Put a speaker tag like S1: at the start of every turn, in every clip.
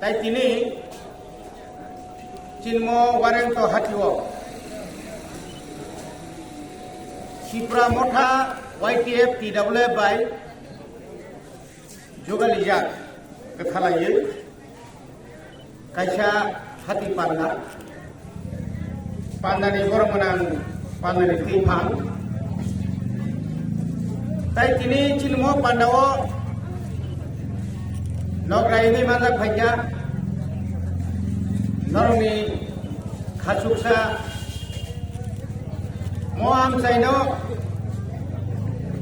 S1: তাই তিনি চিন্ময় warrant হাতিও Sipra Motha YTF TWF by Jogalijak Kekalaye Kaisa Hati Panda Pandani Goromanang Pandani Tipang Tai kini Cilmo Pandawo Nograi ini Mandak Pajak Normi Khasuksa Moam Saino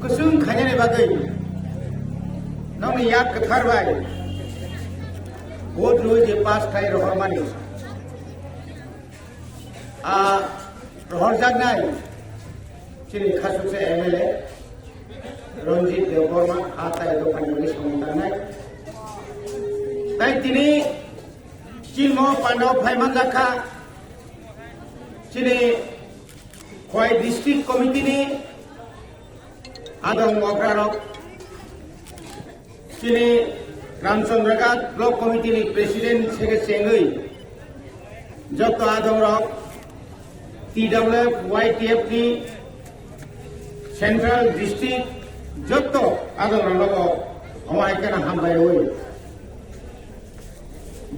S1: Kusung Khanyane Bagai Nong Yak Kharbai Bodru je pas Kai Rohormani Rohor Jagnai Chini Khasuksa MLA Ronjit Deborma Atai Dokan Yoni Samundanai Tai Tini Cilmo Pandaw Phaimandaka Chini Khoi District Committee ni Adong Mokrarok Chini Ramchandragat Block Committee ni President Secretary Joto Adong Rok TWF YTF ni Central District Joto Adong Rok Omai Kana Hambai Oi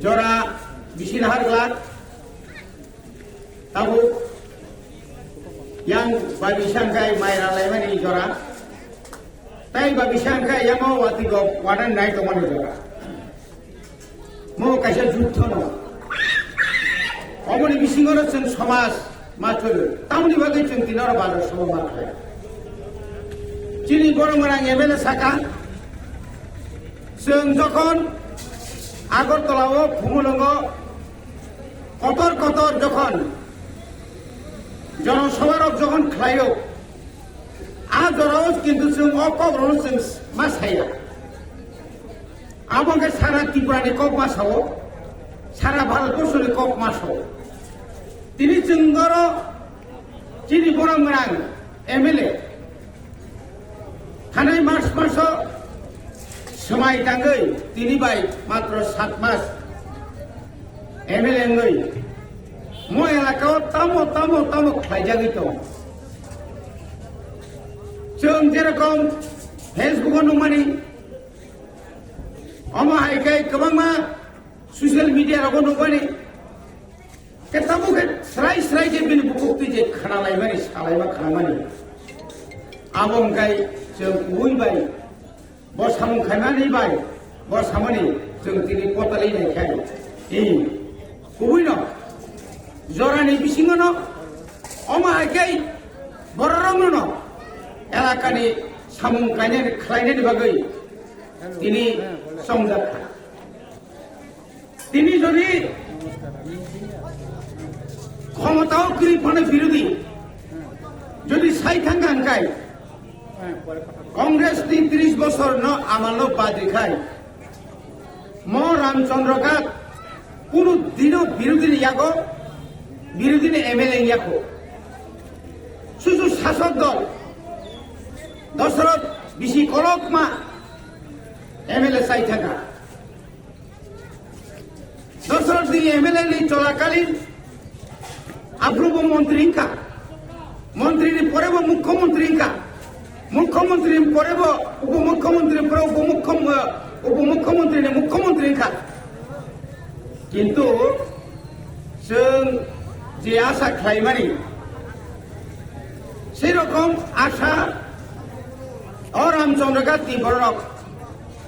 S1: Jora Bisinahar Glad Tabu yang babi sangkai Maira Lemani Jora tai babi sangkai yang mau wati go wadan naik ke mana Jora mau kasih juthono omoni bisingoro ceng somas matur tamuni bagai ceng tinor balar somo matur cini borong orang MLA saka ceng jokon Agartalawo Phumulongo kotor jokon জনসভারক যখন খাইও আজরাও কিন্তু जों অকবরণ जों মাসাইয়া আমাকে সারা ত্রিপুরানি cock মাসাও সারা ভারতবর্ষের cock মাসাও তিনি जोंगर যিনি বরংরাং MLA থানায় মার্চ মাস সময় টাঙ্গই তিনি বাই মাত্র 7 মাস MLA ngei Mo elakao tamo khlaijagi to जों जेरकम फेसबुक नुमानि अमा हाइkai गोबांमा ससियेल मिडिया रगो नुबानि केताबु के स्राय जे बिन बुकुक्ति जे खानालायमानि सालायमा खानामानि आबंगाय जों उइबाय बसामु खानानि बाय बसामनि जों तिनि पतालि नायखाय इ उइनो Jorani bisingono oma hakai bororongno elakani samung klaine bagai ini songjaka তিনি যদি ক্ষমতাও কৃপণে বিরোধী যদি সাই থাঙ্গাঙ্কাই কংগ্রেস 30 বছর ন আমালো বাদি খাই ম রামচন্দ্রকাত কোনো দিনও বিরোধী ইয়াগো বিরোধী MLA ইয়াকো শুধু শাসক দল দশরথ বিশি কলকমা MLA চাই থাকা দশরথ দিন MLA নি চলাকালীন আব্রুব মন্ত্রীঙ্কা মন্ত্রী পরেব মুখ্যমন্ত্রীঙ্কা মুখ্যমন্ত্রী পরেব উপমুখ্যমন্ত্রী পরে উপমুখ্যমন্ত্রী মুখ্যমন্ত্রীঙ্কা কিন্তু जों যে আশা খাইমারি সেরকম আশা রামচন্দ্রকাত তিবরক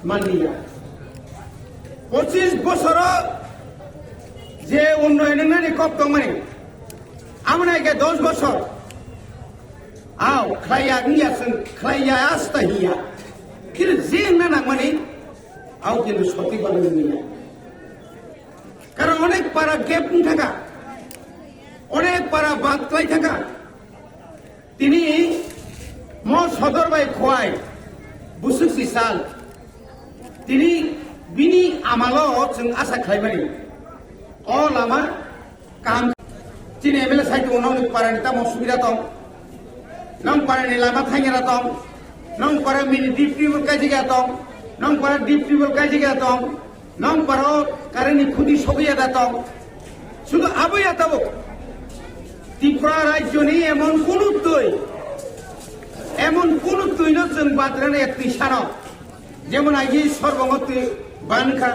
S1: মানিয়া 25 বছর যে উন্নয়নের কপ দংমানি আমরা 10 বছর আও খাইয়া নিয়া जों খাইয়া আস্তা হিয়া কিন্তু যে না নামানি আও কিন্তু সত্যি বলে নিয়া কারণ অনেক পারা গ্যাপ থাকা অনেক পারা বাদলাই থাকা তিনি ম সদর বাই খোয়াই বুসুসি সাল তিনি বিনি আমালো जों আশা খাইমারি অ লামা কাম তিনি MLA সাইটো নং পারানি তাম সুবিধা দं নং পারানি লামা থাঙ্গেরা দं নং পারা মিনি ডিপ টিউবল কাজিগা দं নং পারা ডিপ টিউবল কাজিগা দं nong paro kareni khudi sogiya datang শুধু আবইয়া তাবো ত্রিপুরা রাজ্য নিয়ে এমন কোন তুই নজন বাদরানে একটি সারা যেমন আগে সর্বমতে বানখা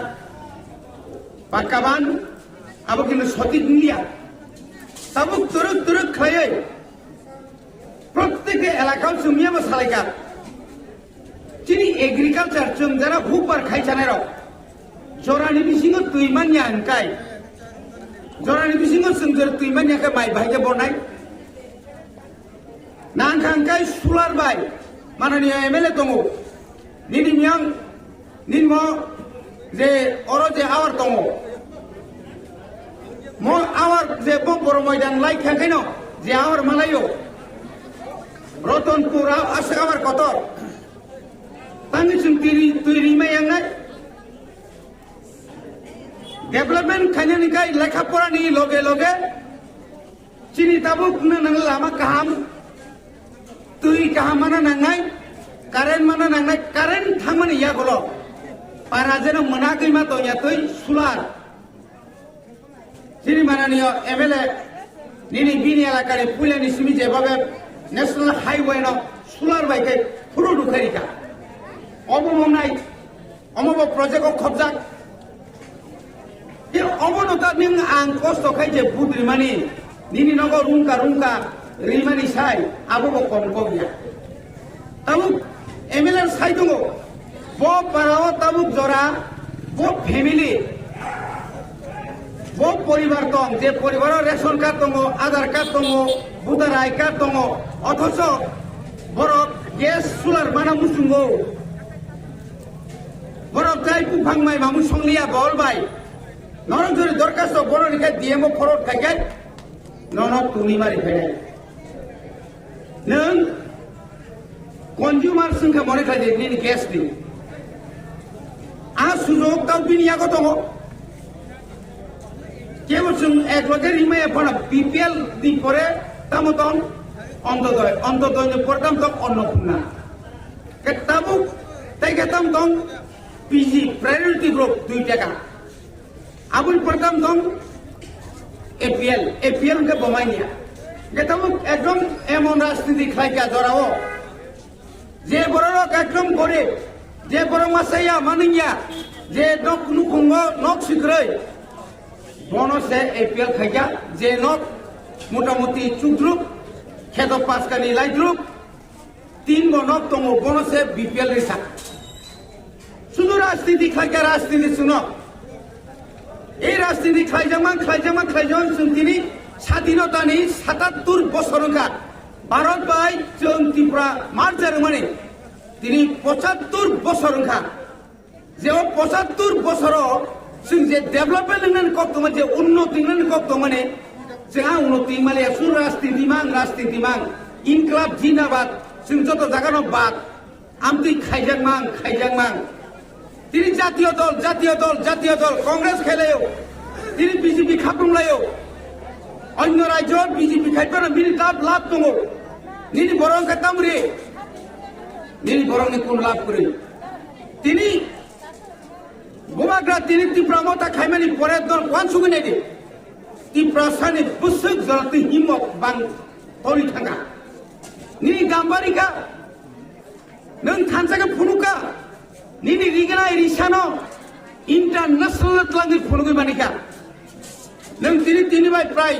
S1: পাকাবান আবো কিন্তু সঠিক মিলিয়া তাবুক তুরুক খাইয়ে প্রত্যেকে এলাকাও চুমিয়া সালাইকা চিনি এগ্রিকালচার চুম যারা হুপার খাইছানের জরানি বিসিং তুই মানিয়া আনকাই জরানি বিসিং চুমদের তুই মানিয়াকে মাই ভাইকে বনাই নাংখাংকাই সুলার বাই মাননীয় এমএলএ দङ নিনি মিয়াং নিনম যে অর যে আওয়ার দङ ম আওয়ার যে বড় ময়দান লাইখাখাইন যে আওয়ার মালাইও রতনপুর আসে আবার কত তাঙ্গিসুম তুই রিমায়াঙ্গাই ডেভেলপমেন্ট খাইনানিকাই লেখাপড়ানি লগে চিনি তাবুক লামা কাহাম তুই কাহাম মানা নাंनाय কারেন্ট মানা নাंनाय কারেন্ট থামানি ইয়াগল পারা যেন মোনাগৈ মা দয়া তুই সুলার চিনি মাননীয় এমএলএ নিনি বিনি এলাকার পুলিয়ানি সিমি যেভাবে ন্যাশনাল হাইওয়ে ন সুলার বাইকে পুরো ঢুকারিকা অবমনাই অমব প্রজেক্ট খবজাক এ অবনতা নিং আং কষ্ট খাই যে বুদ্রিমানি নিনি নগর রুমকা রিমানি সাই আবো কম কবিয়া তাবুক এমএলএ সাই দङ ব পারাও তাবুক জরা ব ফ্যামিলি ব পরিবার দং যে পরিবারের রেশন কার্ড দङ আধার কার্ড দङ ভোটার আই কার্ড দङ অথচ বরফ গ্যাস সুলার মানা মুসুঙ্গো বরফ যাই পুফাংমাই মামু সংলিয়া বলবাই নরঞ্জরি দরখাস্ত বড় রেখে ডিএমও ফরওয়ার্ড খাইকাই নন তুনি মারি ফেলে নং কনজিউমার সংখ্যা মনে খাই যে নিনি গ্যাস দি আ সুযোগ তাও বিনিয়াগত দङ কেবল একলগে রিমাইয়া ফোনা বিপিএল দি পরে তামতন অন্তদয় পরতাম তক অন্নপূর্ণা তাবুক তাই গেতাম দং পিজি প্রায়োরিটি গ্রুপ 2 টাকা আবুল পরতাম দং এপিএল কে বমাইনিয়া গেতামুক একদম এমন রাজনীতি খাইকা জরাও যে বড় একদম গরিব যে বড় মাসাইয়া মানিয়া যে নক নুকুঙ্গ নক শিখরই বনসে এপিএল খাইকা যে নক মোটামুটি চুদ্রুপ খেত পাঁচকানি লাইদ্রুপ 3 বনক দङ বনসে বিপিএল রিসা শুধু রাজনীতি খাইকা রাজনীতি শুনো এই রাজনীতি খাইজামান তিনি স্বাধীনতানি 77 বছরকা ভারত বাই जों ত্রিপুরা মার্জার মানে তিনি 75 বছরকা যে 75 বছর जों যে ডেভেলপমেন্ট নন কত মানে উন্নতি নন কত মানে जोंहा उन्नति माले सुर राजनीति मां इनकलाब जिंदाबाद जों যত জায়গানো বাদ আমতি খাইজাংমাং তিনি জাতীয় দল কংগ্রেস খেলেও তিনি বিজেপি খাপমলায়ও অন্য রাজ্য বিজেপি খাইপানো মিনি লাভ দङ নিনি বরং খাতামরে নিনি বরং কোন লাভ করে তিনি গোমাগ্রা তিনি ত্রিপুরা মতা খাইমানি পরে দল কোন সুগি নাইদে ত্রিপুরাসানি বুসুক জলতি হিমক বাং তরি থাঙ্গা নিনি গাম্বারিকা নং থানসাকে ফুনুকা নিনি রিগনাই রিসানো ইন্টারন্যাশনাল ত্লাঙ্গি ফুনুগি মানিকা নং তিনি বাই প্রায়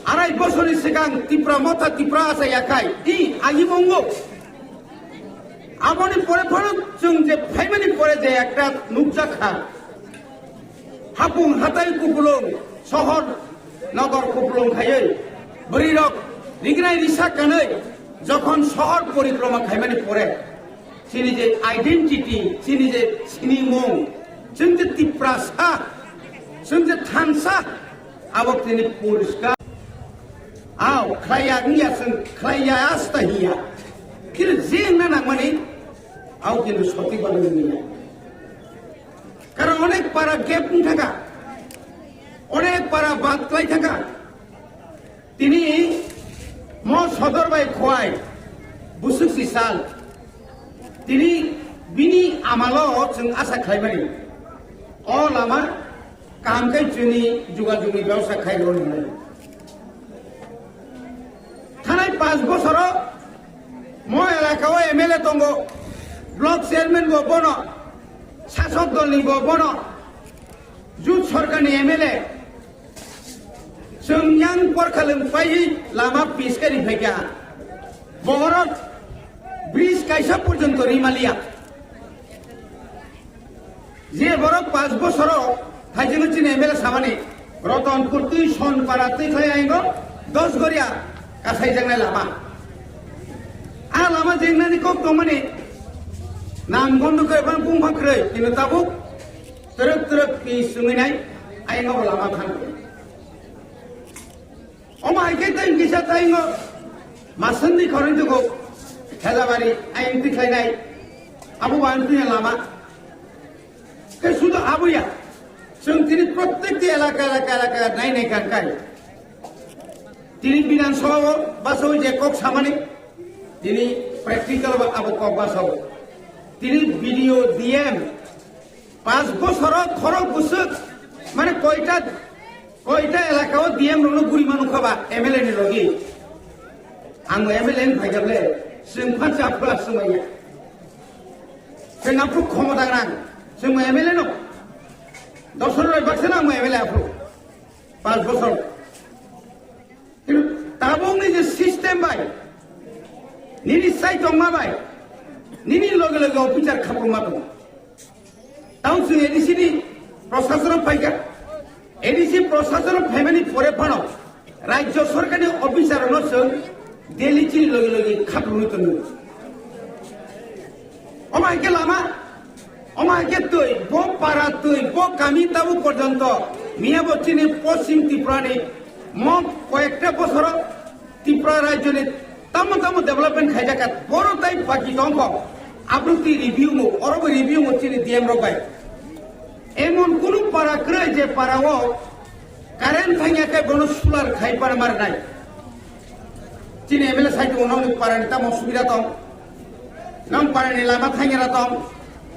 S1: 2.5 বছরের সিগাং ত্রিপুরা মতা ত্রিপুরা আসা ইয়াকাই ই আগিবঙ্গ আমনি পরে जों যে ফাইমানি পরে যে একটা নুকজাখা হাপুং হাতাই কুপুলং শহর নগর কুপুলং খাইয়ে বরিরক রিগনাই রিসা কাनै যখন শহর পরিক্রমা খাইমানি পরে চিনি যে আইডেন্টিটি চিনি যে সিনিমং जों যে ত্রিপুরাসা जों যে থানসা আবক তিনি পরিষ্কার আও খাইয়া নিয়াসন খাইয়া আস্তা হিয়া কিন্তু যে না মানে আও কিন্তু সঠিক ভাবে নিয়ে কারণ অনেক পারা গ্যাপ থাকা অনেক পারা বাদলাই থাকা তিনি ম সদর বাই খোয়াই বুসুসি সাল তিনি বিনি আমাল जों আশা খাইবানি অ লামা কামকে চিনি যোগাযোগনি ব্যবসা খাই রইল থানায় 5 বছর মই এলাকাও এমএলএ দङ ব্লক চেয়ারম্যান বন শাসক দলनि বন जुथ सरकारनि एमएलए जोंयां परखालों पाई लामा पिसकारि फैया बहरत ब्रिज कायसा पर्यन्त रिमालिया जे बरक 5 बছर थाइजों चिन एमएलए सामानि रतनपुर तुई सनपारा तुई खाय आइगो 10 गरिया कासाय जांनाय लामा आ लामा जेंनानि कब दंमानि नाम गन्धखै बां बुंफाख्रै किन्तु Tabuk teruk pi sungai ay ngo lama than oma ke tai kisa tai ngo masandi khorin ko helabari ay inti khai nai abu bantu lama ke sudah abu ya sung tini প্রত্যেকটি এলাকা নাই নাই kan kai tini binan sawo baso je kok samani tini practical abu kok baso tini video dm 5 বছর খরক বুসুক মানে কয়টা এলাকাও DM Rono গুরি মানু খাবা এমএলএ नि লগি আং এমএলএ ফাইগাবলে जों फांसा प्लास समाया जों आपु ক্ষমতা রাং जों एमएलए न 10 বাক্সে না एमएलए आपु 5 বছর কিন্তু তাবংনি যে system by Nini site দংমা by নিনি লগে লগে অফিসার খাপরমা দং তাও जों एडिसिनि प्रशासन फाइगा एडिसि प्रशासन फैमानि परे फानो राज्य सरकारनि अफिसार न जों दिल्ली चिनि लगे लगे खापरमि तनु अमाइके लामा अमाइके तुई बो पारा तुई बो गामि ताबु पर्यन्त मियाबतिनि पश्चिम त्रिपुरानि म कयेकटा बছर त्रिपुरा राज्यनि ताम डेभलपमेन्ट खाइजाका बरो ताइ बाकी दंख आब्रुति रिभिउ मो अरबो रिभिउ मो चिनि डिएम रबाय एमन कुनु पारा क्रे जे पाराओ कारेन्ट थाङाखै बनो सोलार खाइपार मारनाय चिनि एमएलए साइट उनाव पारानि ताम सुबिदा दं नं पारानि लामा थाङेरा दं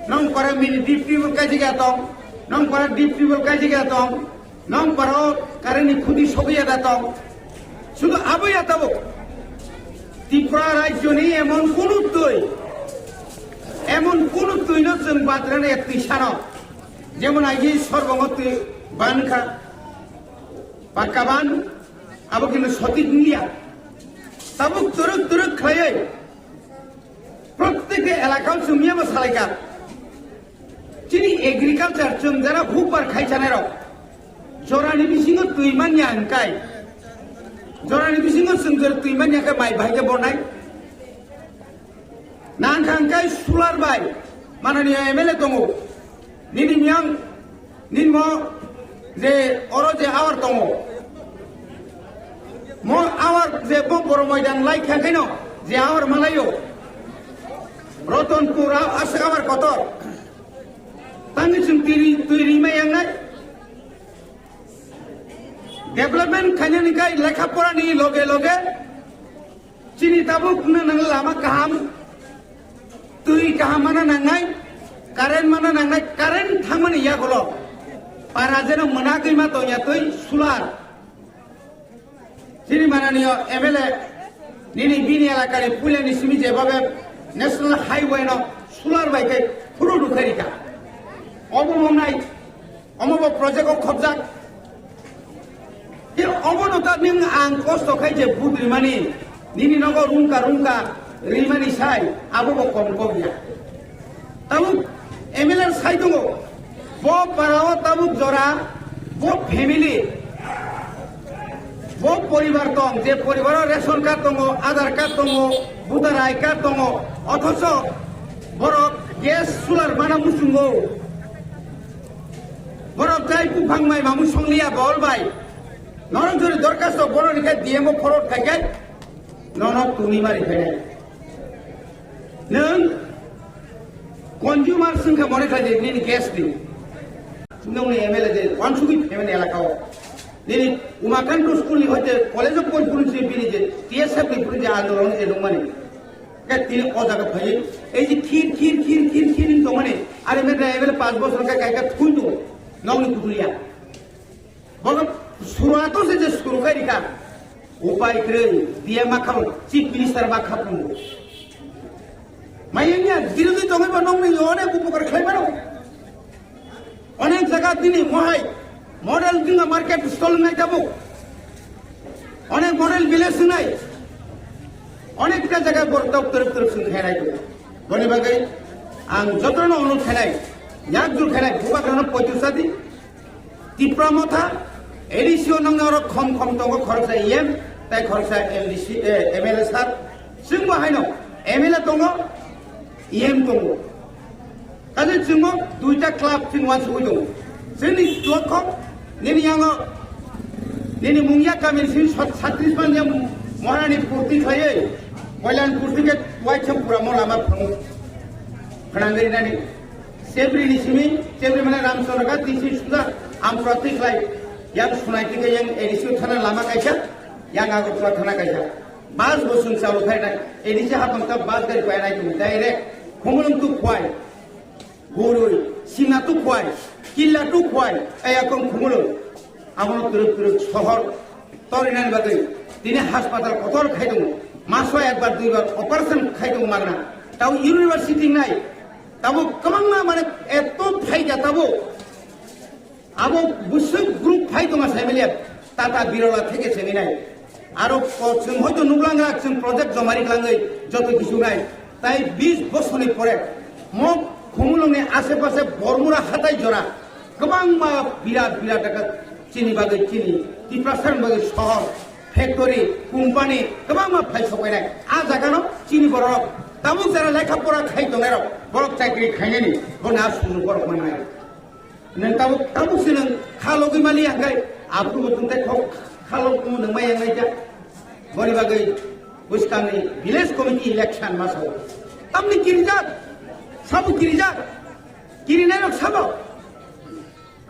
S1: नं पारा मिनि डिप टिउबवेल काजिगा दं नं पारा डिप टिउबवेल काजिगा दं नं पारा कारेन्टनि खुदि सबिया दं शुधु आबैया ताबो त्रिपुरा राज्यनि एमन कुनु तुई न जों बाद्रानाय तिसानो যেমন আগে সর্বমতে বানখা পাকা বান আবো কিন্তু সঠিক মিলিয়া তাবুক তুরুক খাইয়ে প্রত্যেক এলাকাও জমিয়াবো সালাইকা চিনি এগ্রিকালচার जों যারা ভুকবার খাইছানের জরানি বিসিঙ্গ তুই মানিয়া আনকাই জরানি বিসিঙ্গ जों তুই মানিয়াকে মাই ভাইকে বনাই নানখানকাই সোলার বাই মাননীয় MLA দङ Nini miang ninmo je oro je awar tongo mo awar je boro moidan lai khakaino je awar malayo Ratanpur asha awar kotor tangi sum tiri mayang nai development khanyani kai lekha pora ni loge chini tabuk na nang lama kaham tui kaham mana nangai current মানে নাংনাই current থামানি ইয়া হলো পারা যেন মনাকই মা তো ইয়াতই solar যিনি মাননীয় MLA নিনি বিনি এলাকার পুলেনি সিমি যেভাবে ন্যাশনাল হাইওয়ে ন সোলার বাইকে পুরো ঢুকারিকা অবমনাই অমব প্রজেক্ট খবজাক এর অবনতা নিং আং কষ্ট খাই যে বুদ রিমানি নিনি নগ রুমকা রিমানি সাই আবো কম কবিয়া তাবু एमएलए साइ दङ बो पाराओ ताबुक जरा बो फैमिली बो परिवार दं जे परिवाराव रेशन कार्ड दङ आधार कार्ड दङ भोटार आइ कार्ड दङ अथच बरक गेस सोलार माना मुसुंगौ बरक जाय बुफांमाय मामु संलिया बलबाय नरजरि दरखास्त बरनिखाय डिएमओ फरट थाइखाय नन तुनिमारि फैनाय नों কনজিউমার সংখ্যা মনিটরিং নিনি গ্যাস দি সুন্দরবন এমএলএ যে ওয়ানসুবি ফ্যামিলি এলাকাও নিনি উমাকান্ত স্কুল হইতে কলেজ অফ পরিপুরুষে বিনি যে টিএসএফ বিপুরি যে আন্দোলন যে দংমানি কে তিনি অজাগা ফাই এই যে খির তো মানে আরে মেরা এমএলএ 5 বছর কা Kaiga থুইতো nong ni kutulia bolo suruato se suru kai ka upai kre dia makam chief minister makam মাইয়া বিরোধী দলের বা নং অনেক উপকার খাইবারো অনেক জায়গা তিনি মহাই মডেল কিংবা মার্কেট স্টল নাই যাব অনেক মডেল ভিলেজ নাই অনেকটা জায়গায় দপ্তর খেলাই বলে বাকে আং যতন অনুরোধ খেলাই একজোর খেলাই ভুবা কারণ 35 দি ত্রিপুরা মথা এডিসিও নং খম দङ খরচা ইএম তাই খরচা এমডিসি এমএলএ সার जों बाहायनो एमएलए दङ इएम दङ काजे जों दुइटा क्लाब जों वानसुबो दङ जोंनि ब्लकखौ नेनि आङो नेनि मुंगिया गामिसिम 36 मान महारानी पूर्ति खायै कल्याण पूर्तिके वाइचमपुरा मलामा फनांगरिनानि सेब्रिनि सिमि सेब्रि माने रामचन्द्रगा दिसि सुदा आम प्रतिख्लाय yang sunai tiga yang edisi tanah lama kaisa yang aku tua tanah kaisa bas bosun salu kai nai edisi hapang tak bas dari kai nai tu direct kumulung tu kuai gurui sina tu kuai killa tu kuai ayakong kumulung amon turut sohor torinan bagai dini hospital kotor khai dong maso ekbar duibar operation khai dong magna tau university nai tabo kamang mane eto phaija tabo আবো বুসুক group ফাই দङ family Tata Birla থেকে ছেনি নাই আর जों হয়তো নুগলাঙ্গা जों প্রজেক্ট জমারি লাঙ্গৈ যত কিছু নাই তাই 20 বছরনি পরে মক খুমুলংনি আশেপাশে বরমুরা হাতাই জরা গোবাং মা বিরাট বিরাট টাকা চিনি বাগৈ চিনি টিপ্রাসান বাগৈ শহর ফ্যাক্টরি কোম্পানি গোবাং মা ফাই সকাইনাই আ জাগানো চিনি বরক তাবুক যারা লেখাপড়া খাই দঙের বরক চাকরি খাইনানি বনা সুযোগ বরক মানাই neng tabu sineng kalau gimali angkai aku betul kok kalau kamu nengmai yang aja bori bagai buskan ni village committee election masuk tamni kirijak sabu kiri nenok sabu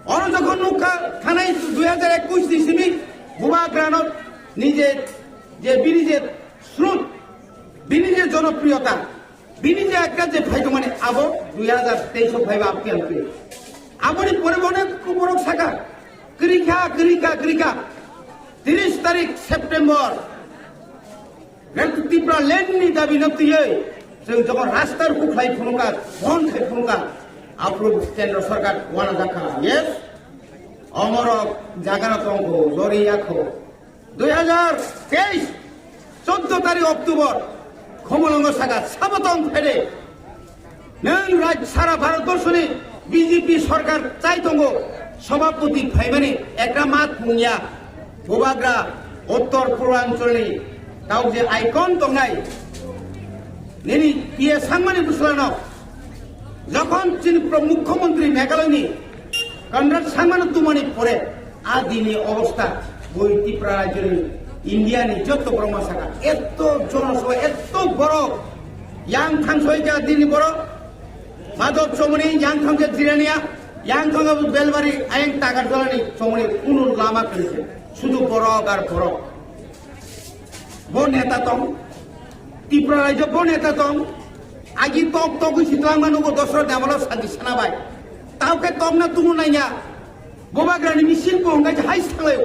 S1: orang যখন nuka থানাই 2021 disini buba granot nije je binije স্রোত binije জনপ্রিয়তা binije একটা যে phyto মানে আবো 2023 ফাইবা আপনি আপনি পরে অনেক বড় শাখা ক্রিকা 30 তারিখ সেপ্টেম্বর ত্রিপুরা লেননি দাবি নতিয়ে जों যখন রাস্তার কুখাই ফুনুকা বন খাই ফুনুকা আপ্রুভ কেন্দ্র সরকার ওয়ানা দেখা ইয়েস অমর জাগানত অঙ্ক জরিয়াখো 2023 14 তারিখ অক্টোবর খমলঙ্গ শাখা সাবতং ফেরে নং রাজ সারা ভারতবর্ষনি বিজেপি সরকার চাই দङ সভাপতি ফাইমানি একটা মাত মুংয়া গোবাগ্রা উত্তর পূর্বাঞ্চলনি তাও যে আইকন দংনাই নেনি পিএ সাংমানি বুসলানো যখন তিনি মুখ্যমন্ত্রী মেঘালয়নি কনরাড সাংমানি তুমানি পরে আদিনি অবস্থা বই ত্রিপুরা রাজ্যের ইন্ডিয়ানি যত ব্রহ্ম শাখা এত জনসভা এত বড় ইয়াং থানসইকা দিনি বড় মাধব চমনি ইয়াংথংকে জিরানিয়া ইয়াংথংকে বেলবাড়ি আইন টাকার দলানি চমনি কোনো লামা করেছে শুধু বরক আর বরক বো নেতা দং ত্রিপুরা রাজ্য বো নেতা দং আগি তক সিতলাংমানুগো দশর দেমল শান্তি সানাবাই তাওকে তক না তুমু নাইয়া বোবাগ্রানি মিছিল বঙ্গাই হাইস থালায়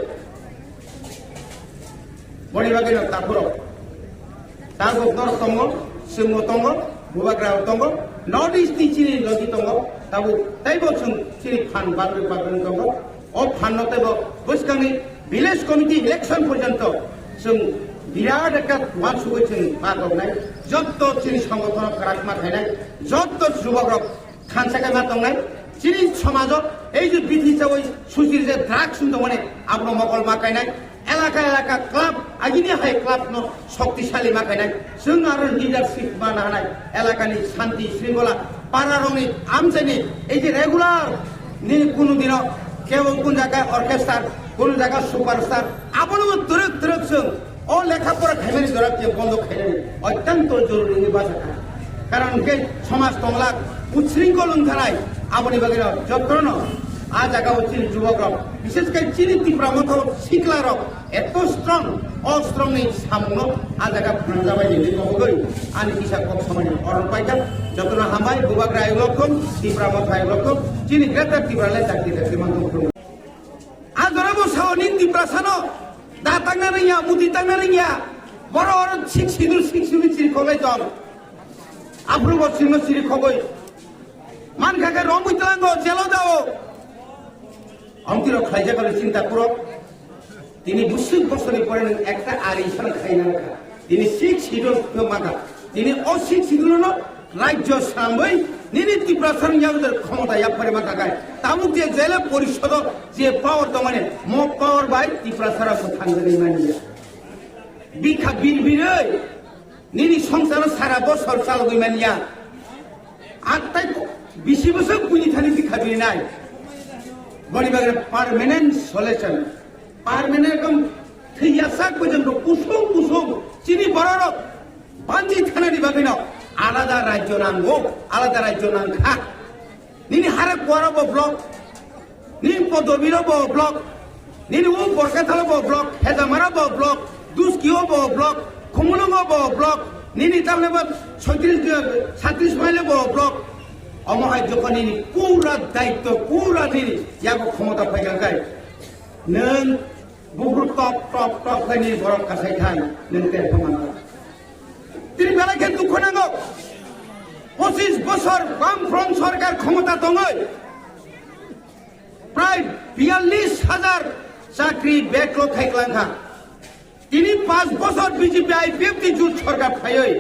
S1: বড়িবাগে তারপর তারপর দর দङ সিংহ দङ বোবাগ্রা দङ नॉर्थ ईस्ट चिनि लगी दङ ताबो ताइबो जों चिनि फान बाग्रि दङ अ फाननतेबो बुसकांनि विलेज कमिटी इलेक्शन पर्यन्त जों बिराट একটা मानसुबै जों मागौनाय যত চিনি সংগঠন কারাকমা খাইনাय যত যুবক খানসাকা মা দंनाय চিনি সমাজ এই যে বিধি চাই সুচির যে ড্রাগস দङने আপন মকল মাকাইনাय এলাকা ক্লাব আগিনি হাই ক্লাব ন শক্তিশালী মাকাইনাय जों आरो লিডারশিপ বানানাय এলাকানি শান্তি শৃঙ্খলা পাড়ারনি আমজানি এই যে রেগুলার নি কোনো দিন কেউ কোন জায়গায় অর্কেস্ট্রা কোন জায়গায় সুপারস্টার আপনও তুরক जों ও লেখাপড়া খাইনানি দরাকে বন্ধ খাইনানি অত্যন্ত জরুরি নিবাসা কারণ কে সমাজ তংলা উচ্ছৃঙ্খল থানায় আপনি বাগিরা যত্ন জায়গা চিনি যুবক রক বিশেষ করে চিনি ত্রিপুরা মতো শিকলা রক এত স্ট্রং অস্ট্রং নেই সামুন জায়গা ফানজাবাই নিলি নবগৈ আনি কিসা কম সময় অরণ পাইকা যতন হামাই বুবাগ্রা আয়োগ লক্ষণ ত্রিপুরা মতো আয়োগ লক্ষণ চিনি গ্রেটার ত্রিপুরালে চাকরি চাকরি মাধ্যম আজরাবো সাওনি ত্রিপুরা সানো দা তাংনা রিয়া মুদি তাংনা রিয়া বড় বড় শিক্ষিদুর চিনি খোলাই জল আব্রু বসিং চিনি খবই মান খাকে রমুই তাঙ্গ জেলো দাও অন্তির খাইজা করে চিন্তা করো তিনি 20 বছরে পড়েন একটা আর ইসান খাই না রাখা তিনি শিক্ষিত মাথা তিনি অশিক্ষিত রাজ্য সামবই নিনি ত্রিপুরা সরঞ্জামদের ক্ষমতা ইয়াপরে মাথা গায় তামুক যে জেলে পরিষদ যে পাওয়ার তো মানে মক পাওয়ার বাই ত্রিপুরা সারা থানজানি মানিয়া বিখা বিরবিরে নিনি সংসার সারা বছর চালগই মানিয়া আটটাই 20 বছর কুনি থানি বিখা বিরে নাই বড়িবাগের পার্মানেন্ট সলিউশন পার্মানেন্ট একদম থিয়াসা পর্যন্ত কুসুম চিনি বড় পাঞ্জি থানারি বাগিন আলাদা রাজ্য নাঙ্গো আলাদা রাজ্য নাঙ্গা নিনি হারে কোয়ারব ব্লক নিনি পদবীরব ব্লক নিনি ও বরকাথালব ব্লক হেজামারাব ব্লক দুস্কিওব ব্লক খমুলঙ্গব ব্লক নিনি তামলে 37 মাইলব ব্লক অমহাই যখন নিনি পুরা দায়িত্ব পুরা নিনি ইয়াগো ক্ষমতা পাইগায় নং বুবুর টপ টপ টপ খাইনি বরফ কাছাই খাই নং তের প্রমাণ তিনি বেলাকে দুঃখ নাঙ্গো 25 বছর বামফ্রন্ট সরকার ক্ষমতা দঙই প্রায় 42,000 চাকরি ব্যাকলগ খাইক্লাঙ্গা তিনি 5 বছর বিজেপি আইপিএফ জুট সরকার ফাইই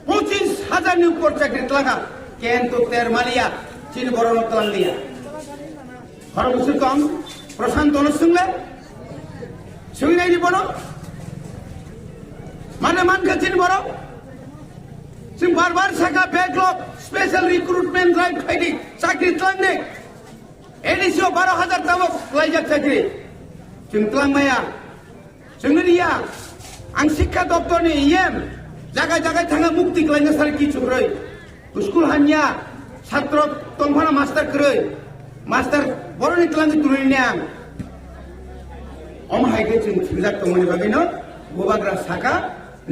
S1: 25,000 নি উপর চাকরি ক্লাঙ্গা কিন্তু তের মালিয়া চিনি বড় তলাং দিয়া হরবসুর কম প্রশান্ত অনুসংলে সুই নাই বড় মানে মানকে চিনি বড় जों बार साखा बेकलग स्पेशल रिक्रुटमेंट ड्राइव खाइदि चाकरि ख्लांदे एडिसिआव 12,000 ताबो लाइजाक चाकरि जों ख्लांमाया जोंनो रिया आं शिक्षा दप्तरनि इएम जागा जागा थाङा मुक्ति ख्लायनो सार किचुरै स्कुल हानिया छात्र तंफाना मास्टार खरै मास्टार बरनि ख्लांगि तुरैने आं अमहायके जों थिंजाक तंमनि बागैनो गोबाग्रा साखा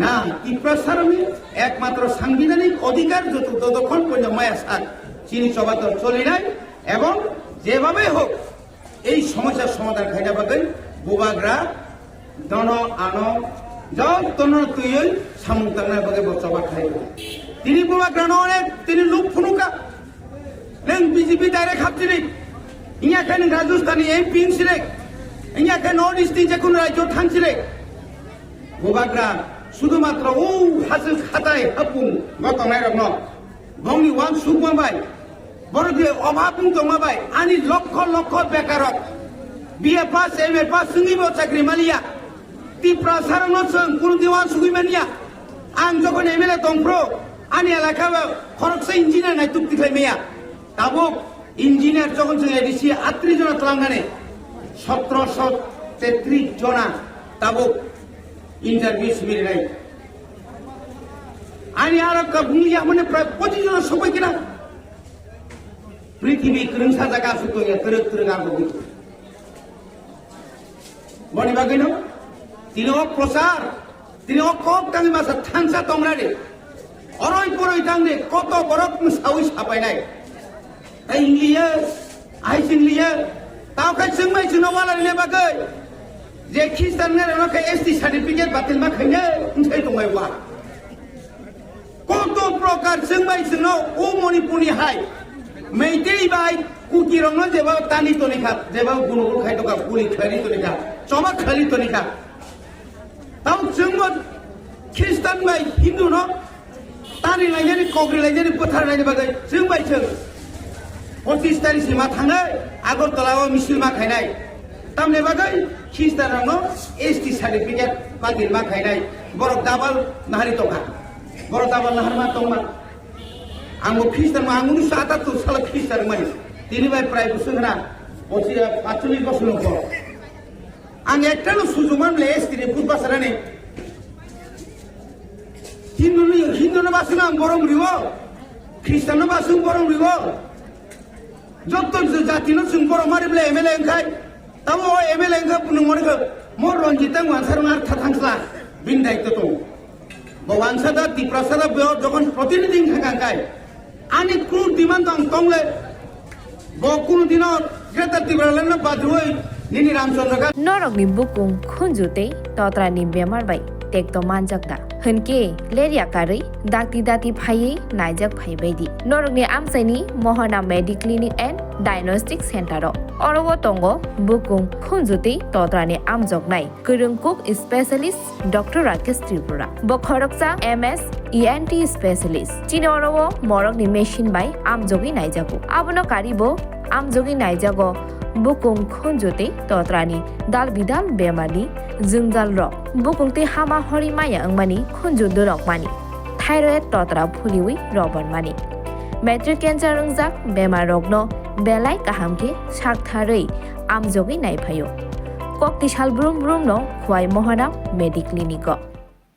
S1: না ত্রিপুরা সারমি একমাত্র সাংবিধানিক অধিকার যতক্ষণ পর্যন্ত মায়া সার চিনি সভা তো চলি নাই এবং যেভাবে হোক এই সমস্যার সমাধান খাইনা বাগৈ গোবাগ্রা দন আনো যতন তুই সামুতাংনা বাগৈ বচবা খাই তিনি গোবাগ্রা অনেক তিনি লোক ফুনুকা নং বিজেপি ডাইরেক্ট হাবছিলি ইয়াকে নং রাজস্থানী এমপি ছিলেক ইয়াকে নর্থ ইস্টনি যে কোনো রাজ্য থাকছিলে গোবাগ্রা শুধুমাত্র ও হাসিল খাতায় হাপুন গতনাই রং বংনি ওয়ান সুকমাবাই বড় দিয়ে অভাব দমাবাই আনি লক্ষ লক্ষ বেকারক BA pass M A pass সঙ্গীব চাকরি মালিয়া ত্রিপুরা সারণ কোনো দিওয়ান সুগি মানিয়া আং যখন এমএলএ দংপ্রো আনি এলাকা খরকসা ইঞ্জিনিয়ার নাই তুপ্তি খাইমেয়া তাবো ইঞ্জিনিয়ার যখন जों এডিসি 38 জন তলাঙ্গানে 1733 জনা তাবো इंटरव्यू सुबह नहीं आनी आरब का भूमिया हमने प्राय 25 জন সবাই কিনা পৃথিবী ক্রংসা জায়গা সুতো ইয়া তরক তরক আরব দিত বনি বাগিনো তিনি প্রচার তিনি কক টাঙ্গি মাসা থানসা তংরারে অরই পরই টাঙ্গে কত বরক সাউই সাপাই নাই তাই ইংলিয়া আইসিংলিয়া তাও কাই जोंमाय जोंनावाला নে বাগৈ যে খ্রিস্টানদের ওনাকে এসটি সার্টিফিকেট বাতিল মা খাইনে উঠাই দমাই ওয়া কত প্রকার जोंमाय जोंनाव ও মণিপুরনি হাই মেইতেই বাই কুকি রং যেবা তানি তনিখা যেবা গুণগুল খাই দকা পুলি খালি তনিখা চমা খালি তনিখা তাও जोंबो খ্রিস্টান বাই হিন্দু ন তানি লাইনানি কগ্রি লাইনানি পথার লাইনি বাগৈ जोंबाय जों 25 तारिख सिमा थाङो আগরতলাও মিছিল মা খাইনাই तामने बागै ख्रिस्टान एसटी सार्टिफिकेट बातिल मा खाइनाय बरक दाबाल नाहारि तंगा बरक दाबाल नाहारमा तंमा आंबो ख्रिस्टान आंगुनि साता तो साला ख्रिस्टान मानि तिनि बाय प्राय बोसोरना 45 बोसोर नको आं एकटानो सुजुमान ले एसटी रे बुध बासाराने हिन्दुनो बासुना बरम रिवो ख्रिस्टानो बासुं बरम रिवो যত জাতি নো जों बर' मारिब्ला एमएलए ओंखाय तामो एमएलए ओंखाय बुंनो मरखो मोर रंजिता वानसार मार थाथांसला बिन दायित्व दं वानसादा तिप्रासादा बेयाव जखन प्रतिनिधि थांखांखाय आंनि कुनु डिमान्ड दं तंले कुनु दिनाव ग्रेटार तिप्रासानो बादुयै निनि रामचंद्र का
S2: Norokni bukung khunjute totrani bemar bai tekto manjakda hunke leria kari dakti dati phaiye naijak phai baidi Norokni amsaini Mohana Mediclinic and Diagnostic Center orobo tongo bukung khunjute totrani amjoknai kurungkuk specialist Dr. Rakesh Tripura bokhoroksa MS ENT specialist chini orobo morokni machine bai amjogi naijaku abono karibo amjogi naijago bukung khunjute totrani dal bidal bemani jungjal rok bukungte hama hori maya angmani khunjudu rok mani thyroid totra phuliwi roban mani matric cancer ungjak bemar rokno belai kahamke saktharei amjogi naiphayo kokti sal brum brum no khwai Mohana Mediclinic